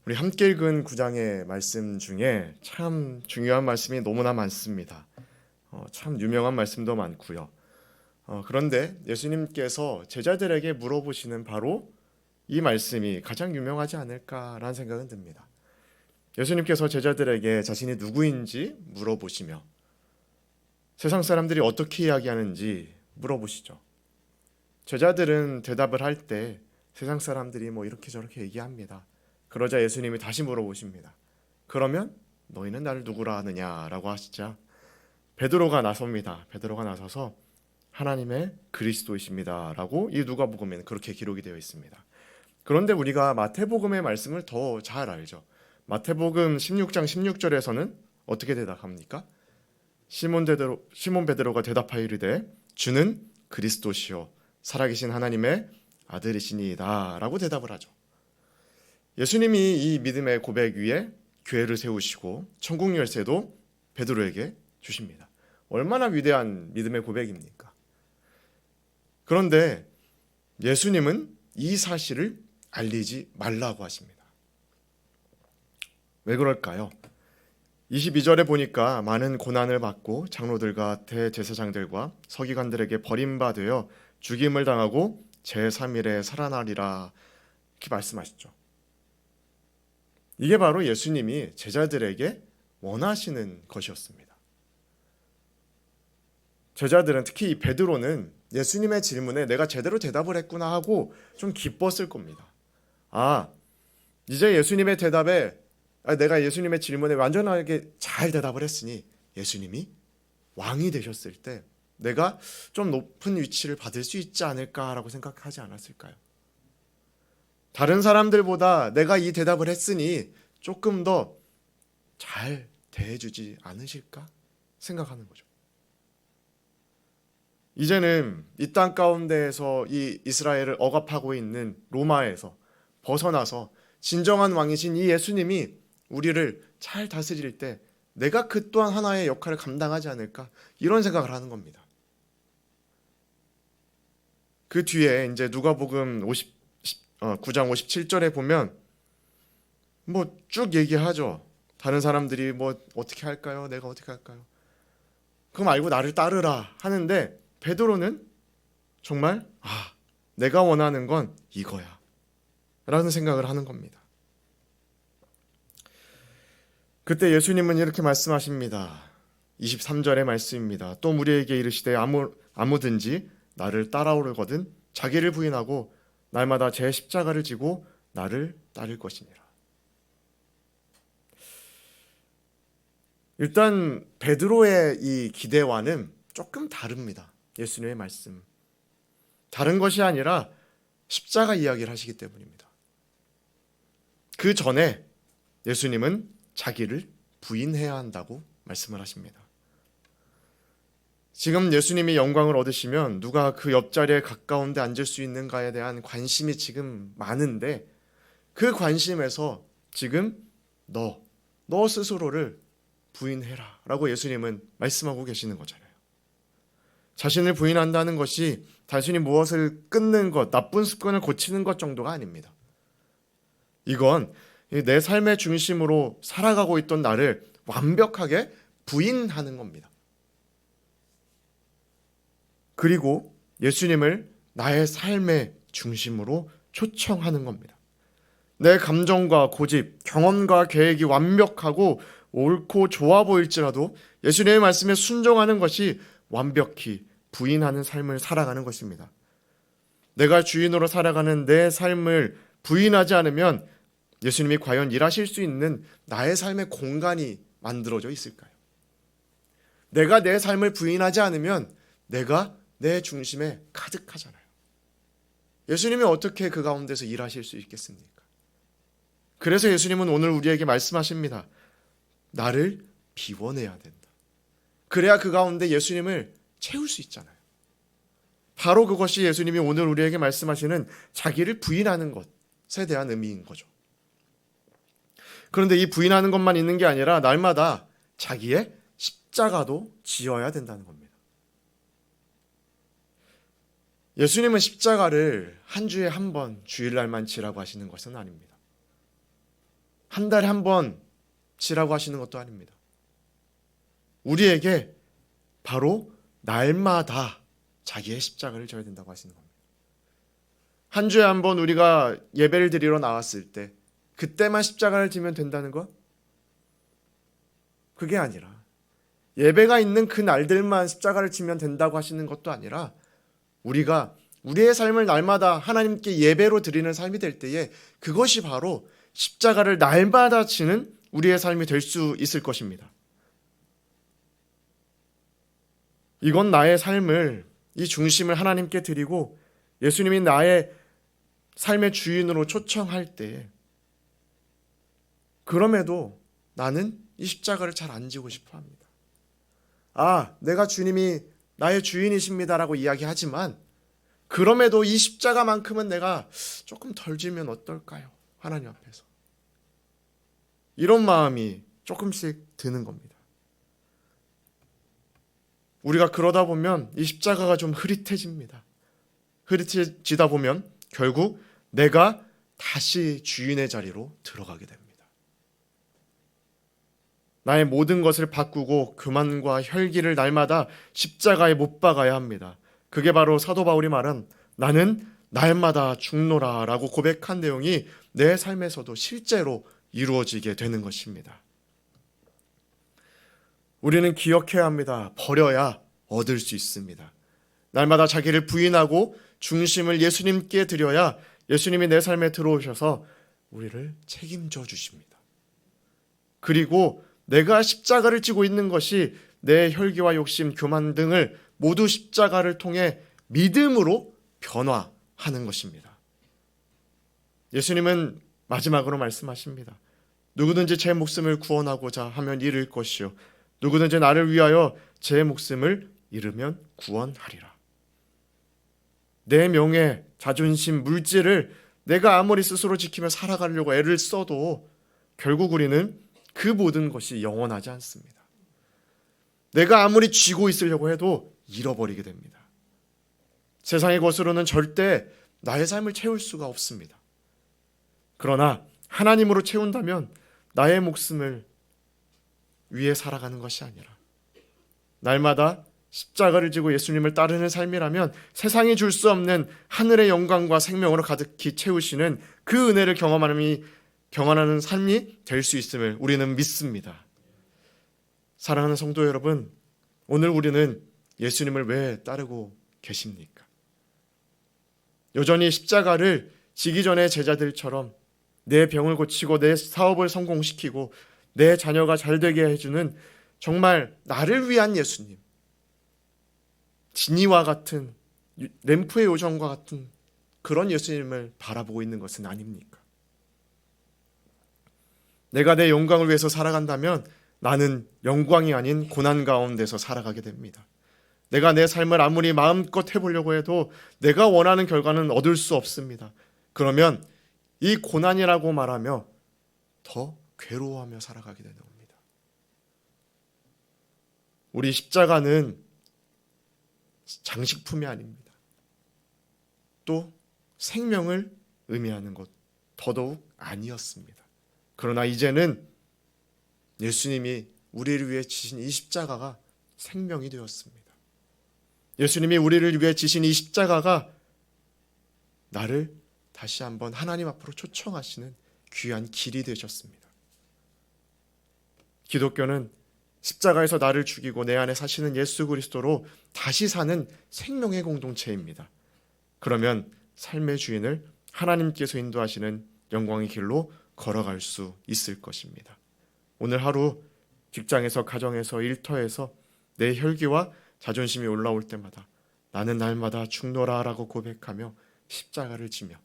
우리 함께 읽은 9장의 말씀 중에 참 중요한 말씀이 너무나 많습니다. 참 유명한 말씀도 많고요. 그런데 예수님께서 제자들에게 물어보시는 바로 이 말씀이 가장 유명하지 않을까라는 생각은 듭니다. 예수님께서 제자들에게 자신이 누구인지 물어보시며 세상 사람들이 어떻게 이야기하는지 물어보시죠. 제자들은 대답을 할 때 세상 사람들이 뭐 이렇게 저렇게 얘기합니다. 그러자 예수님이 다시 물어보십니다. 그러면 너희는 나를 누구라 하느냐라고 하시자 베드로가 나섭니다. 베드로가 나서서 하나님의 그리스도이십니다라고 이 누가복음에는 그렇게 기록이 되어 있습니다. 그런데 우리가 마태복음의 말씀을 더 잘 알죠. 마태복음 16장 16절에서는 어떻게 대답합니까? 시몬 베드로가 대답하여 이르되 주는 그리스도시요 살아계신 하나님의 아들이시니이다 라고 대답을 하죠. 예수님이 이 믿음의 고백 위에 교회를 세우시고 천국 열쇠도 베드로에게 주십니다. 얼마나 위대한 믿음의 고백입니까? 그런데 예수님은 이 사실을 알리지 말라고 하십니다. 왜 그럴까요? 22절에 보니까 많은 고난을 받고 장로들과 대제사장들과 서기관들에게 버림받아 죽임을 당하고 제3일에 살아나리라 이렇게 말씀하시죠. 이게 바로 예수님이 제자들에게 원하시는 것이었습니다. 제자들은 특히 이 베드로는 예수님의 질문에 내가 제대로 대답을 했구나 하고 좀 기뻤을 겁니다. 이제 예수님의 대답에 내가 예수님의 질문에 완전하게 잘 대답을 했으니 예수님이 왕이 되셨을 때 내가 좀 높은 위치를 받을 수 있지 않을까라고 생각하지 않았을까요? 다른 사람들보다 내가 이 대답을 했으니 조금 더 잘 대해주지 않으실까 생각하는 거죠. 이제는 이 땅 가운데에서 이 이스라엘을 억압하고 있는 로마에서 벗어나서 진정한 왕이신 이 예수님이 우리를 잘 다스릴 때 내가 그 또한 하나의 역할을 감당하지 않을까 이런 생각을 하는 겁니다. 그 뒤에 이제 누가복음 9장 57절에 보면 뭐 쭉 얘기하죠. 다른 사람들이 뭐 어떻게 할까요? 내가 어떻게 할까요? 그거 말고 나를 따르라 하는데 베드로는 정말 내가 원하는 건 이거야 라는 생각을 하는 겁니다. 그때 예수님은 이렇게 말씀하십니다. 23절의 말씀입니다. 또 우리에게 이르시되 아무든지 나를 따라오려거든 자기를 부인하고 날마다 제 십자가를 지고 나를 따를 것이니라. 일단 베드로의 이 기대와는 조금 다릅니다. 예수님의 말씀. 다른 것이 아니라 십자가 이야기를 하시기 때문입니다. 그 전에 예수님은 자기를 부인해야 한다고 말씀을 하십니다. 지금 예수님이 영광을 얻으시면 누가 그 옆자리에 가까운 데 앉을 수 있는가에 대한 관심이 지금 많은데 그 관심에서 지금 너 스스로를 부인해라 라고 예수님은 말씀하고 계시는 거잖아요. 자신을 부인한다는 것이 단순히 무엇을 끊는 것, 나쁜 습관을 고치는 것 정도가 아닙니다. 이건 내 삶의 중심으로 살아가고 있던 나를 완벽하게 부인하는 겁니다. 그리고 예수님을 나의 삶의 중심으로 초청하는 겁니다. 내 감정과 고집, 경험과 계획이 완벽하고 옳고 좋아 보일지라도 예수님의 말씀에 순종하는 것이 완벽히 부인하는 삶을 살아가는 것입니다. 내가 주인으로 살아가는 내 삶을 부인하지 않으면 예수님이 과연 일하실 수 있는 나의 삶의 공간이 만들어져 있을까요? 내가 내 삶을 부인하지 않으면 내가 내 중심에 가득하잖아요. 예수님이 어떻게 그 가운데서 일하실 수 있겠습니까? 그래서 예수님은 오늘 우리에게 말씀하십니다. 나를 비워내야 된다. 그래야 그 가운데 예수님을 채울 수 있잖아요. 바로 그것이 예수님이 오늘 우리에게 말씀하시는 자기를 부인하는 것에 대한 의미인 거죠. 그런데 이 부인하는 것만 있는 게 아니라 날마다 자기의 십자가도 지어야 된다는 겁니다. 예수님은 십자가를 한 주에 한 번 주일날만 지라고 하시는 것은 아닙니다. 한 달에 한 번 지라고 하시는 것도 아닙니다. 우리에게 바로 날마다 자기의 십자가를 져야 된다고 하시는 겁니다. 한 주에 한 번 우리가 예배를 드리러 나왔을 때 그때만 십자가를 지면 된다는 것? 그게 아니라 예배가 있는 그 날들만 십자가를 지면 된다고 하시는 것도 아니라 우리가 우리의 삶을 날마다 하나님께 예배로 드리는 삶이 될 때에 그것이 바로 십자가를 날마다 지는 우리의 삶이 될 수 있을 것입니다. 이건 나의 삶을, 이 중심을 하나님께 드리고 예수님이 나의 삶의 주인으로 초청할 때 그럼에도 나는 이 십자가를 잘 안 지고 싶어 합니다. 내가 주님이 나의 주인이십니다라고 이야기하지만 그럼에도 이 십자가만큼은 내가 조금 덜 지면 어떨까요? 하나님 앞에서. 이런 마음이 조금씩 드는 겁니다. 우리가 그러다 보면 이 십자가가 좀 흐릿해집니다. 흐릿해지다 보면 결국 내가 다시 주인의 자리로 들어가게 됩니다. 나의 모든 것을 바꾸고 교만과 혈기를 날마다 십자가에 못 박아야 합니다. 그게 바로 사도 바울이 말한 나는 날마다 죽노라 라고 고백한 내용이 내 삶에서도 실제로 이루어지게 되는 것입니다. 우리는 기억해야 합니다. 버려야 얻을 수 있습니다. 날마다 자기를 부인하고 중심을 예수님께 드려야 예수님이 내 삶에 들어오셔서 우리를 책임져 주십니다. 그리고 내가 십자가를 지고 있는 것이 내 혈기와 욕심, 교만 등을 모두 십자가를 통해 믿음으로 변화하는 것입니다. 예수님은 마지막으로 말씀하십니다. 누구든지 제 목숨을 구원하고자 하면 잃을 것이요 누구든지 나를 위하여 제 목숨을 잃으면 구원하리라. 내 명예, 자존심, 물질을 내가 아무리 스스로 지키며 살아가려고 애를 써도 결국 우리는 그 모든 것이 영원하지 않습니다. 내가 아무리 쥐고 있으려고 해도 잃어버리게 됩니다. 세상의 것으로는 절대 나의 삶을 채울 수가 없습니다. 그러나 하나님으로 채운다면 나의 목숨을 위해 살아가는 것이 아니라 날마다 십자가를 지고 예수님을 따르는 삶이라면 세상이 줄 수 없는 하늘의 영광과 생명으로 가득히 채우시는 그 은혜를 경험하는 삶이 될 수 있음을 우리는 믿습니다. 사랑하는 성도 여러분, 오늘 우리는 예수님을 왜 따르고 계십니까? 여전히 십자가를 지기 전에 제자들처럼 내 병을 고치고 내 사업을 성공시키고 내 자녀가 잘 되게 해주는 정말 나를 위한 예수님, 진이와 같은 램프의 요정과 같은 그런 예수님을 바라보고 있는 것은 아닙니까? 내가 내 영광을 위해서 살아간다면 나는 영광이 아닌 고난 가운데서 살아가게 됩니다. 내가 내 삶을 아무리 마음껏 해보려고 해도 내가 원하는 결과는 얻을 수 없습니다. 그러면 이 고난이라고 말하며 더 괴로워하며 살아가게 되는 겁니다. 우리 십자가는 장식품이 아닙니다. 또 생명을 의미하는 것 더더욱 아니었습니다. 그러나 이제는 예수님이 우리를 위해 지신 이 십자가가 생명이 되었습니다. 예수님이 우리를 위해 지신 이 십자가가 나를 다시 한번 하나님 앞으로 초청하시는 귀한 길이 되셨습니다. 기독교는 십자가에서 나를 죽이고 내 안에 사시는 예수 그리스도로 다시 사는 생명의 공동체입니다. 그러면 삶의 주인을 하나님께서 인도하시는 영광의 길로 걸어갈 수 있을 것입니다. 오늘 하루 직장에서, 가정에서, 일터에서 내 혈기와 자존심이 올라올 때마다 나는 날마다 죽노라라고 고백하며 십자가를 지며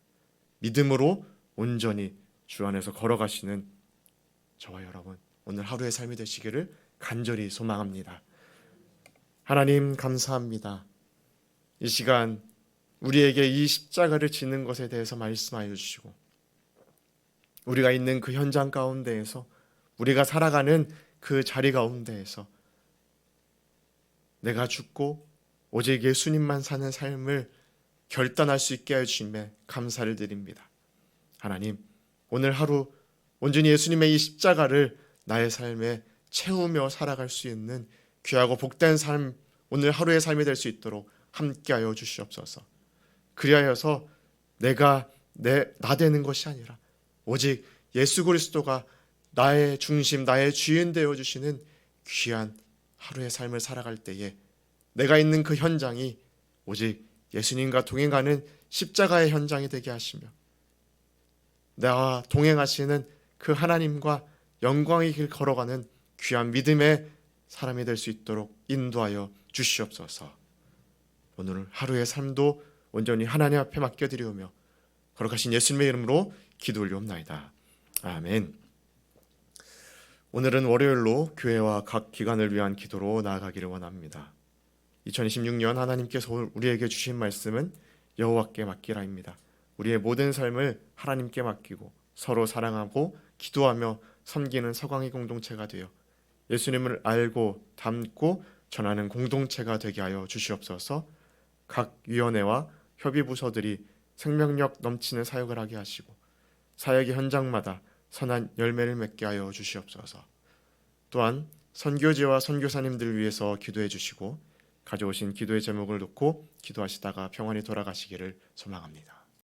믿음으로 온전히 주 안에서 걸어가시는 저와 여러분, 오늘 하루의 삶이 되시기를 간절히 소망합니다. 하나님 감사합니다. 이 시간 우리에게 이 십자가를 지는 것에 대해서 말씀하여 주시고 우리가 있는 그 현장 가운데에서 우리가 살아가는 그 자리 가운데에서 내가 죽고 오직 예수님만 사는 삶을 결단할 수 있게 하여 주심에 감사를 드립니다. 하나님, 오늘 하루 온전히 예수님의 이 십자가를 나의 삶에 채우며 살아갈 수 있는 귀하고 복된 삶, 오늘 하루의 삶이 될 수 있도록 함께하여 주시옵소서. 그리하여서 내가 나 되는 것이 아니라 오직 예수 그리스도가 나의 중심, 나의 주인 되어 주시는 귀한 하루의 삶을 살아갈 때에 내가 있는 그 현장이 오직 예수님과 동행하는 십자가의 현장이 되게 하시며 나와 동행하시는 그 하나님과 영광의 길 걸어가는 귀한 믿음의 사람이 될 수 있도록 인도하여 주시옵소서. 오늘 하루의 삶도 온전히 하나님 앞에 맡겨드리오며 거룩하신 예수님의 이름으로 기도 올리옵나이다. 아멘. 오늘은 월요일로 교회와 각 기관을 위한 기도로 나아가기를 원합니다. 2026년 하나님께서 우리에게 주신 말씀은 여호와께 맡기라입니다. 우리의 모든 삶을 하나님께 맡기고 서로 사랑하고 기도하며 섬기는 서광의 공동체가 되어 예수님을 알고 닮고 전하는 공동체가 되게 하여 주시옵소서. 각 위원회와 협의부서들이 생명력 넘치는 사역을 하게 하시고 사역의 현장마다 선한 열매를 맺게 하여 주시옵소서. 또한 선교지와 선교사님들을 위해서 기도해 주시고 가져오신 기도의 제목을 놓고 기도하시다가 평안히 돌아가시기를 소망합니다.